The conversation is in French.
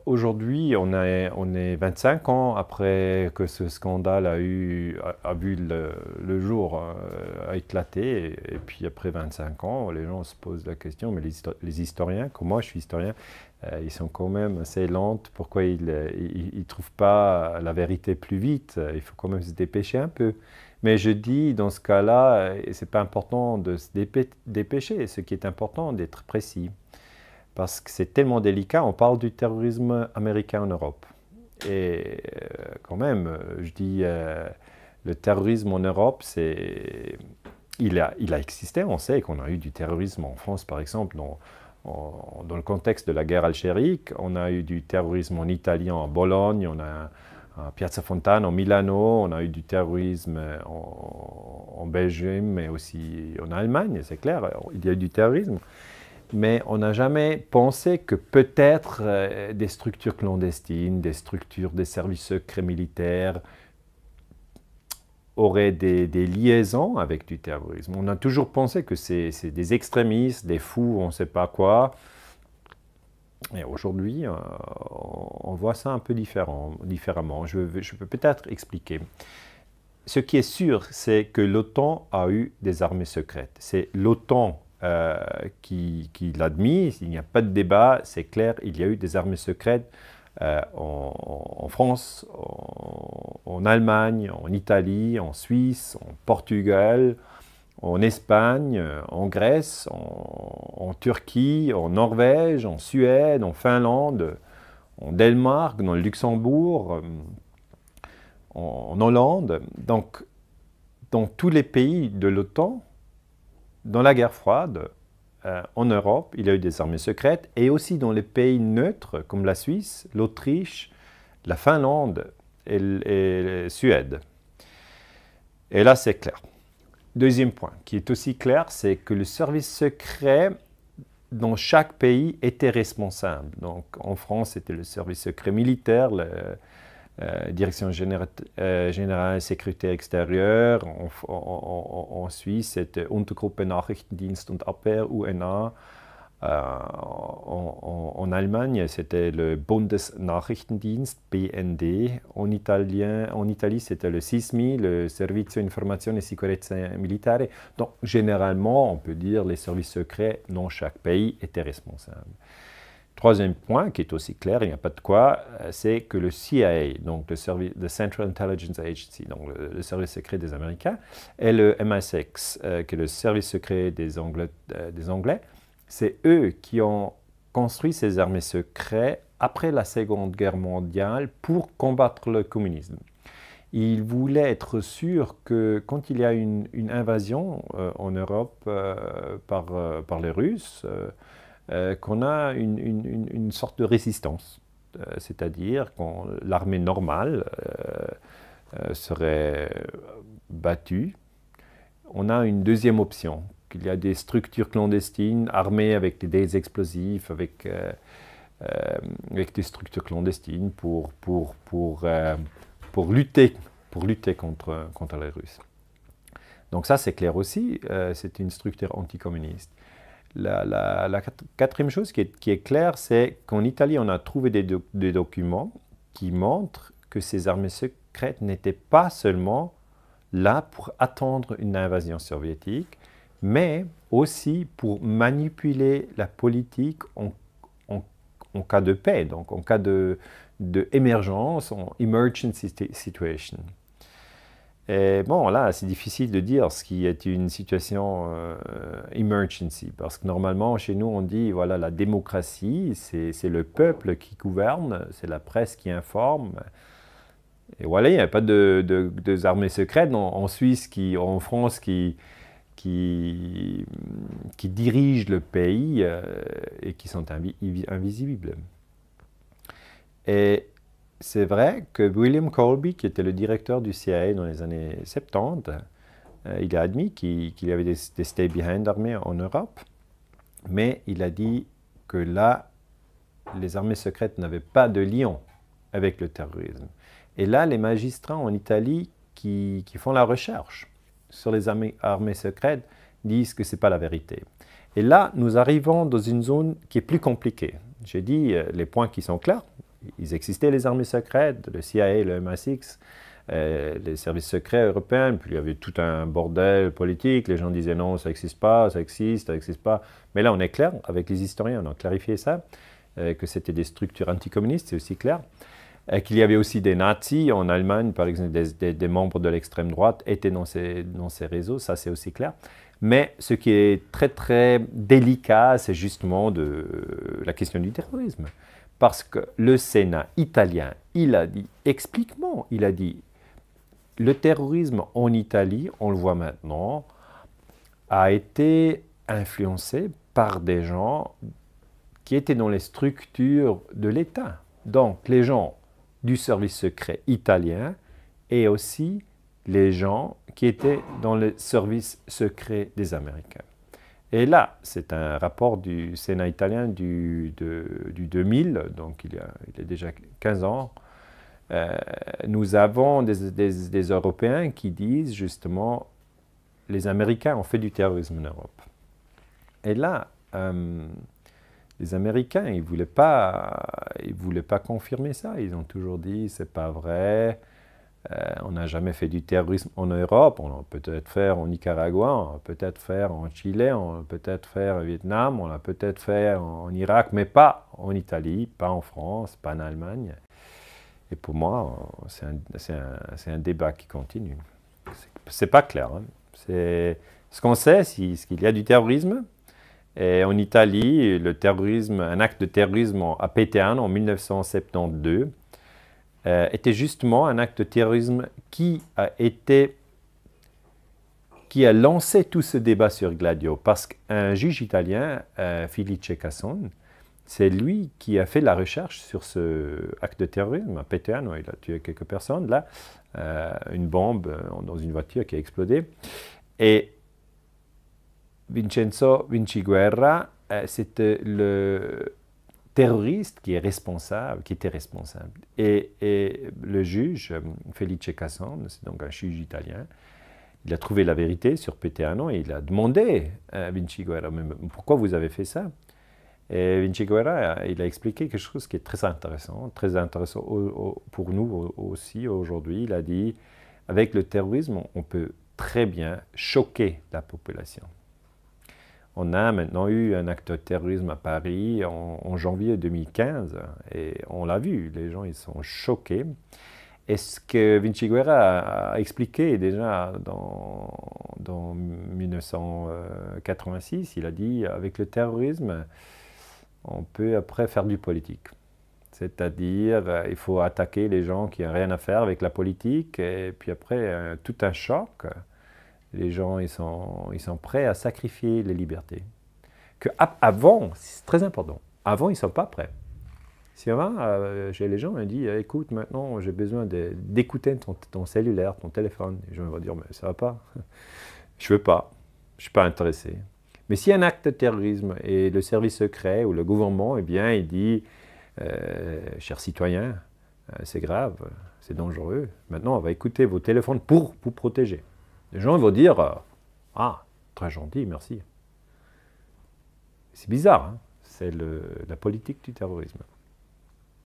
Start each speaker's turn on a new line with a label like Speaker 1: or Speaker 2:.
Speaker 1: Aujourd'hui, on est 25 ans après que ce scandale a vu le jour, a éclaté. Et puis après 25 ans, les gens se posent la question, mais les historiens, comme moi je suis historien, ils sont quand même assez lents. Pourquoi ils ne trouvent pas la vérité plus vite? Il faut quand même se dépêcher un peu. Mais je dis, dans ce cas-là, ce n'est pas important de se dépêcher. Ce qui est important, d'être précis. Parce que c'est tellement délicat, on parle du terrorisme américain en Europe. Et quand même, je dis, le terrorisme en Europe, il a existé. On sait qu'on a eu du terrorisme en France, par exemple, dans le contexte de la guerre algérique. On a eu du terrorisme en Italie, en Bologne, on a à Piazza Fontana, en Milano, on a eu du terrorisme en Belgique, mais aussi en Allemagne, c'est clair, il y a eu du terrorisme. Mais on n'a jamais pensé que peut-être des structures clandestines, des structures des services secrets militaires auraient des liaisons avec du terrorisme. On a toujours pensé que c'est des extrémistes, des fous, on ne sait pas quoi. Et aujourd'hui, on voit ça un peu différemment. Je peux peut-être expliquer. Ce qui est sûr, c'est que l'OTAN a eu des armées secrètes. C'est l'OTAN qui l'admet, il n'y a pas de débat, c'est clair, il y a eu des armées secrètes en France, en Allemagne, en Italie, en Suisse, en Portugal, en Espagne, en Grèce, en Turquie, en Norvège, en Suède, en Finlande, en Danemark, dans le Luxembourg, en Hollande. Donc, dans tous les pays de l'OTAN, dans la guerre froide, en Europe, il y a eu des armées secrètes, et aussi dans les pays neutres, comme la Suisse, l'Autriche, la Finlande et la Suède. Et là, c'est clair. Deuxième point, qui est aussi clair, c'est que le service secret dans chaque pays était responsable. Donc, en France, c'était le service secret militaire, Direction générale sécurité extérieure. En Suisse, c'était Untergruppe Nachrichtendienst und Abwehr, UNA. En Allemagne, c'était le Bundesnachrichtendienst, BND. En Italie, c'était le SISMI, le Servizio Informazione e Sicurezza Militare. Donc, généralement, on peut dire que les services secrets dans chaque pays étaient responsables. Troisième point, qui est aussi clair, il n'y a pas de quoi, c'est que le CIA, donc le Central Intelligence Agency, donc le service secret des Américains, et le MI6, qui est le service secret des Anglais, c'est eux qui ont construit ces armées secrètes après la Seconde Guerre mondiale pour combattre le communisme. Ils voulaient être sûrs que quand il y a une invasion en Europe par les Russes, qu'on a une sorte de résistance, c'est-à-dire quand l'armée normale serait battue, on a une deuxième option, qu'il y a des structures clandestines armées avec des explosifs, avec des structures clandestines pour lutter contre les Russes. Donc ça, c'est clair aussi, c'est une structure anticommuniste. La quatrième chose qui est claire, c'est qu'en Italie, on a trouvé des documents qui montrent que ces armées secrètes n'étaient pas seulement là pour attendre une invasion soviétique, mais aussi pour manipuler la politique en cas de paix, donc en cas d'émergence, en emergency situation. Et bon, là, c'est difficile de dire ce qui est une situation emergency, parce que normalement, chez nous, on dit, voilà, la démocratie, c'est le peuple qui gouverne, c'est la presse qui informe. Et voilà, il n'y a pas de armées secrètes en Suisse, en France, qui dirigent le pays et qui sont invisibles. Et c'est vrai que William Colby, qui était le directeur du CIA dans les années 70, il a admis qu'il y avait des stay-behind armées en Europe, mais il a dit que là, les armées secrètes n'avaient pas de lien avec le terrorisme. Et là, les magistrats en Italie qui font la recherche sur les armées secrètes disent que ce n'est pas la vérité. Et là, nous arrivons dans une zone qui est plus compliquée. J'ai dit les points qui sont clairs, Ils existaient, les armées secrètes, le CIA, le MI6, les services secrets européens, puis il y avait tout un bordel politique, les gens disaient non, ça n'existe pas, ça n'existe pas. Mais là, on est clair, avec les historiens, on a clarifié ça, que c'était des structures anticommunistes, c'est aussi clair. Qu'il y avait aussi des nazis en Allemagne, par exemple, des membres de l'extrême droite étaient dans ces réseaux, ça c'est aussi clair. Mais ce qui est très très délicat, c'est justement la question du terrorisme. Parce que le Sénat italien, il a dit explicitement, il a dit, le terrorisme en Italie, on le voit maintenant, a été influencé par des gens qui étaient dans les structures de l'État. Donc les gens du service secret italien et aussi les gens qui étaient dans le service secret des Américains. Et là, c'est un rapport du Sénat italien du 2000, donc il y a déjà 15 ans. Nous avons des Européens qui disent justement les Américains ont fait du terrorisme en Europe. Et là, les Américains, ils ne voulaient pas confirmer ça. Ils ont toujours dit c'est pas vrai. On n'a jamais fait du terrorisme en Europe, on l'a peut-être fait en Nicaragua, on l'a peut-être fait en Chili, on l'a peut-être fait au Vietnam, on l'a peut-être fait en Irak, mais pas en Italie, pas en France, pas en Allemagne. Et pour moi, c'est un débat qui continue. C'est pas clair. Hein. Ce qu'on sait, c'est qu'il y a du terrorisme. Et en Italie, le terrorisme, un acte de terrorisme à Pétain en 1972, était justement un acte de terrorisme qui a lancé tout ce débat sur Gladio. Parce qu'un juge italien, Felice Casson, c'est lui qui a fait la recherche sur ce acte de terrorisme à Pétain. Il a tué quelques personnes, là, une bombe dans une voiture qui a explosé. Et Vincenzo Vinciguerra, c'était le terroriste qui était responsable. Et le juge, Felice Casson, c'est donc un juge italien, il a trouvé la vérité sur Peteano et il a demandé à Vinciguerra, pourquoi vous avez fait ça? Et Vinciguerra, il a expliqué quelque chose qui est très intéressant pour nous aussi aujourd'hui. Il a dit, avec le terrorisme, on peut très bien choquer la population. On a maintenant eu un acte de terrorisme à Paris en janvier 2015 et on l'a vu, les gens ils sont choqués. Et ce que Vinciguerra a expliqué déjà dans 1986, il a dit avec le terrorisme, on peut après faire du politique. C'est-à-dire, il faut attaquer les gens qui n'ont rien à faire avec la politique et puis après, tout un choc. Les gens, ils sont prêts à sacrifier les libertés. Avant, c'est très important, avant, ils ne sont pas prêts. Si avant, chez les gens, on dit, écoute, maintenant, j'ai besoin d'écouter ton cellulaire, ton téléphone. Les gens vont dire, mais ça ne va pas. Je ne veux pas. Je ne suis pas intéressé. Mais s'il y a un acte de terrorisme et le service secret ou le gouvernement, eh bien, il dit, chers citoyens, c'est grave, c'est dangereux. Maintenant, on va écouter vos téléphones pour vous protéger. Les gens vont dire « Ah, très gentil, merci ». C'est bizarre, hein? C'est la politique du terrorisme.